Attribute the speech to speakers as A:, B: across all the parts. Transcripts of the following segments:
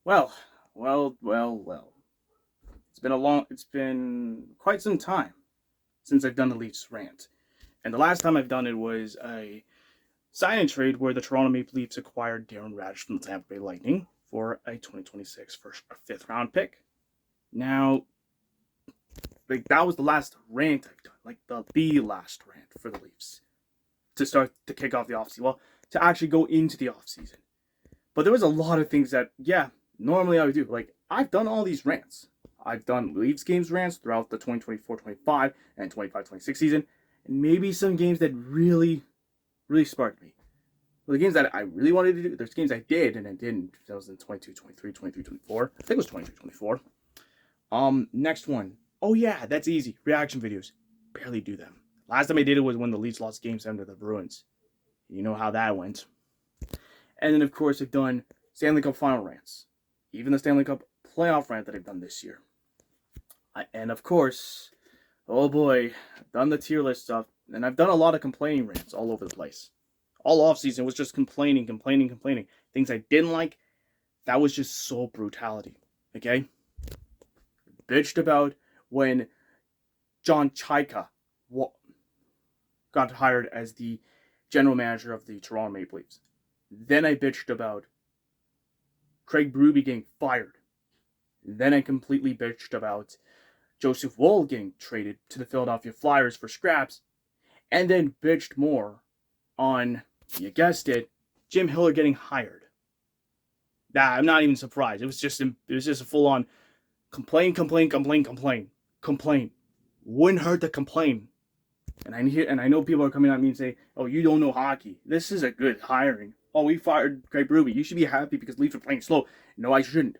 A: Well, well. It's been quite some time since I've done the Leafs rant. And the last time I've done it was a sign and trade where the Toronto Maple Leafs acquired Darren Raddysh from the Tampa Bay Lightning for a 2026 first or fifth round pick. Now, that was the last rant I've done, the last rant for the Leafs to start to kick off the offseason. Well, to actually go into the offseason. But there was a lot of things that, normally I would do. Like, I've done all these rants. I've done Leafs games rants throughout the 2024-25 and 25-26 season. And maybe some games that really sparked me. Well, the games that I really wanted to do, there's games I did and I didn't. That was in 22, 23, 23, 24. I think it was 23, 24. Next one. Oh yeah, that's easy. Reaction videos. Barely do them. Last time I did it was when the Leafs lost game 7 to the Bruins. You know how that went. And then, of course, I've done Stanley Cup final rants. Even the Stanley Cup playoff rant that I've done this year. And, of course, oh boy, I've done the tier list stuff. And I've done a lot of complaining rants all over the place. All offseason was just complaining. Things I didn't like, that was just so brutality. Okay? Bitched about when John Chaika got hired as the general manager of the Toronto Maple Leafs. Then I bitched about Craig Berube getting fired. Then I completely bitched about Joseph Woll getting traded to the Philadelphia Flyers for scraps. And then bitched more on, you guessed it, Jim Hiller getting hired. I'm not even surprised. It was just a full-on complain. Wouldn't hurt to complain. And I know people are coming at me and say, "Oh, you don't know hockey. This is a good hiring. Oh, we fired Craig Berube. You should be happy because Leafs are playing slow." No, I shouldn't.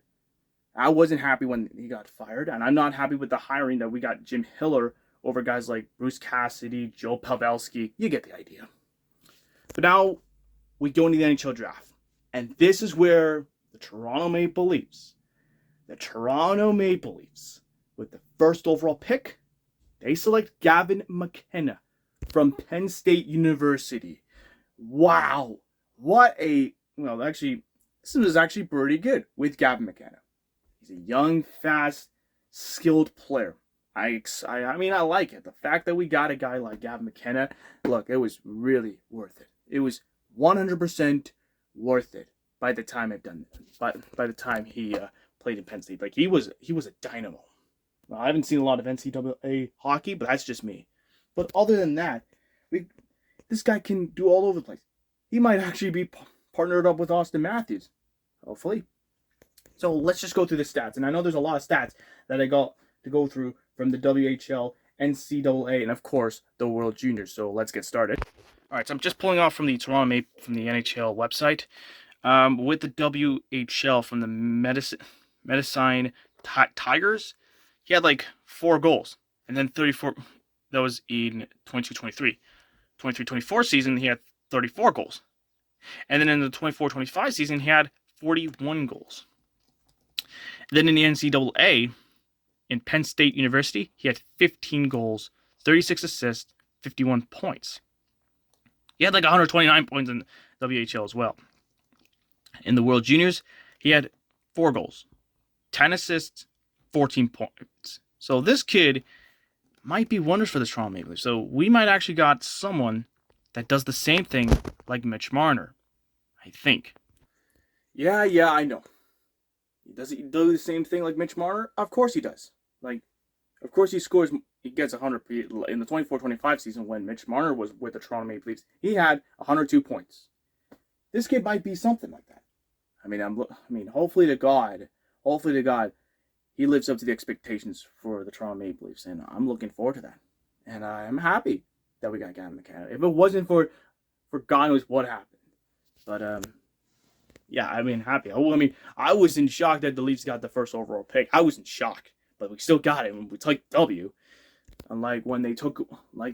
A: I wasn't happy when he got fired, and I'm not happy with the hiring that we got Jim Hiller over guys like Bruce Cassidy, Joe Pavelski. You get the idea. But now we go into the NHL draft, and this is where the Toronto Maple Leafs, with the first overall pick, they select Gavin McKenna from Penn State University. Wow. This was actually pretty good with Gavin McKenna. He's a young, fast, skilled player. I like it. The fact that we got a guy like Gavin McKenna, look, it was really worth it. It was 100% worth it by the time by the time he played in Penn State. Like, he was a dynamo. Well, I haven't seen a lot of NCAA hockey, but that's just me. But other than that, this guy can do all over the place. He might actually be partnered up with Austin Matthews. Hopefully. So let's just go through the stats. And I know there's a lot of stats that I got to go through from the WHL, NCAA, and of course, the World Juniors. So let's get started. All right, so I'm just pulling off from the NHL website. With the WHL from the Medicine Tigers, he had like 4 goals, and then 34. That was in 22-23. 23-24 season, he had 34 goals. And then in the 24-25 season, he had 41 goals. Then in the NCAA, in Penn State University, he had 15 goals, 36 assists, 51 points. He had like 129 points in WHL as well. In the World Juniors, he had 4 goals, 10 assists, 14 points. So this kid might be wonders for the Toronto Maple Leafs. So we might actually got someone that does the same thing like Mitch Marner, I think. Yeah, I know. Does he do the same thing like Mitch Marner? Of course he does. Of course he gets 100 in the 24-25 season when Mitch Marner was with the Toronto Maple Leafs. He had 102 points. This kid might be something like that. Hopefully to God, he lives up to the expectations for the Toronto Maple Leafs, and I'm looking forward to that. And I'm happy that we got Gavin McKenna. If it wasn't for God knows what happened. But, happy. I was in shock that the Leafs got the first overall pick. I was in shock, but we still got it, and we took W. Unlike when they took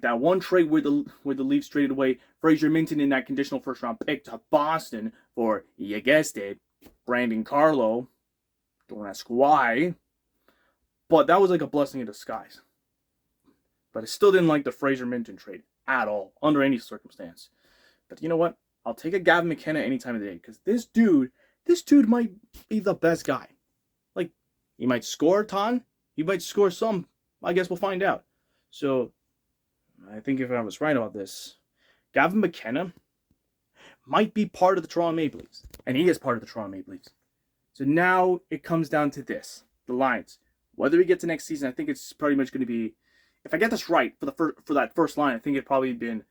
A: that one trade where the Leafs traded away Fraser Minton in that conditional first round pick to Boston for, you guessed it, Brandon Carlo. Don't ask why. But that was like a blessing in disguise. But I still didn't like the Fraser Minton trade at all, under any circumstance. But you know what? I'll take a Gavin McKenna any time of the day, because this dude this dude might be the best guy. Like, he might score a ton, he might score some. I guess we'll find out. So, I think if I was right about this, Gavin McKenna might be part of the Toronto Maple Leafs. And he is part of the Toronto Maple Leafs. So now it comes down to this. The Lions. Whether we get to next season, I think it's pretty much going to be, if I get this right for that first line, I think it'd probably been,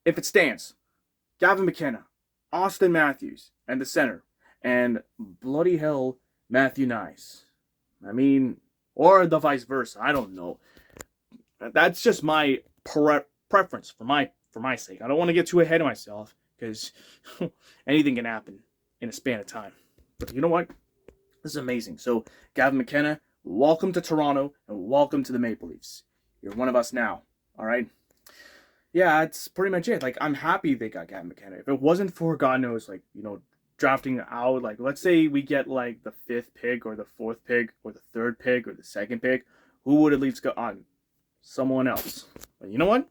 A: if it stands, Gavin McKenna, Austin Matthews, and the center, and bloody hell, Matthew Nice. I mean, or the vice versa. I don't know. That's just my preference for my sake. I don't want to get too ahead of myself because anything can happen in a span of time. But you know what? This is amazing. So, Gavin McKenna, welcome to Toronto and welcome to the Maple Leafs. You're one of us now. All right? Yeah, that's pretty much it. Like, I'm happy they got Gavin McKenna. If it wasn't for, God knows, like, drafting out, like, let's say we get, like, the 5th pick or the 4th pick or the 3rd pick or the 2nd pick, who would at least go on? Someone else. But you know what?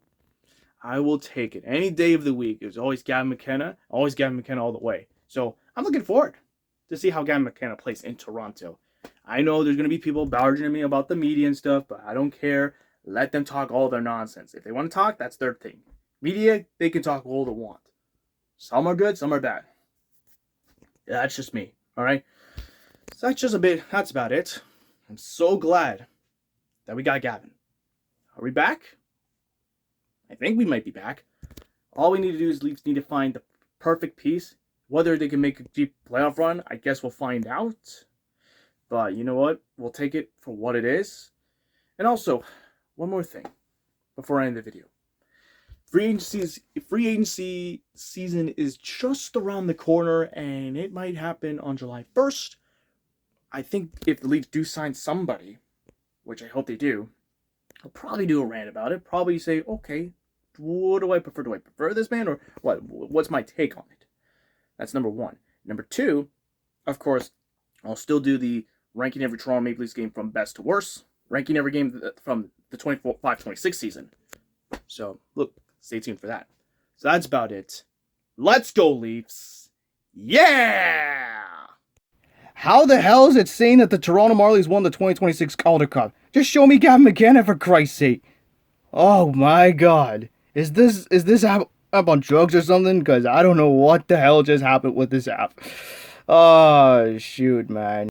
A: I will take it. Any day of the week. There's always Gavin McKenna. Always Gavin McKenna all the way. So, I'm looking forward to see how Gavin McKenna plays in Toronto. I know there's going to be people barging me about the media and stuff, but I don't care. Let them talk all their nonsense. If they want to talk, that's their thing. Media, they can talk all they want. Some are good, some are bad. Yeah, that's just me, all right? So that's about it. I'm so glad that we got Gavin. Are we back? I think we might be back. All we need to do is Leafs need to find the perfect piece. Whether they can make a deep playoff run, I guess we'll find out. But you know what? We'll take it for what it is. And also, one more thing before I end the video. Free agency season is just around the corner, and it might happen on July 1st. I think if the Leafs do sign somebody, which I hope they do, I'll probably do a rant about it. Probably say, okay, what do I prefer? Do I prefer this man, or what? What's my take on it? That's number one. Number two, of course, I'll still do the ranking every Toronto Maple Leafs game from best to worst, ranking every game from the 25-26 season. So, look, stay tuned for that. So that's about it. Let's go, Leafs. Yeah! How the hell is it saying that the Toronto Marlies won the 2026 Calder Cup? Just show me Gavin McKenna, for Christ's sake. Oh my god. Is this app on drugs or something? Because I don't know what the hell just happened with this app. Oh, shoot, man.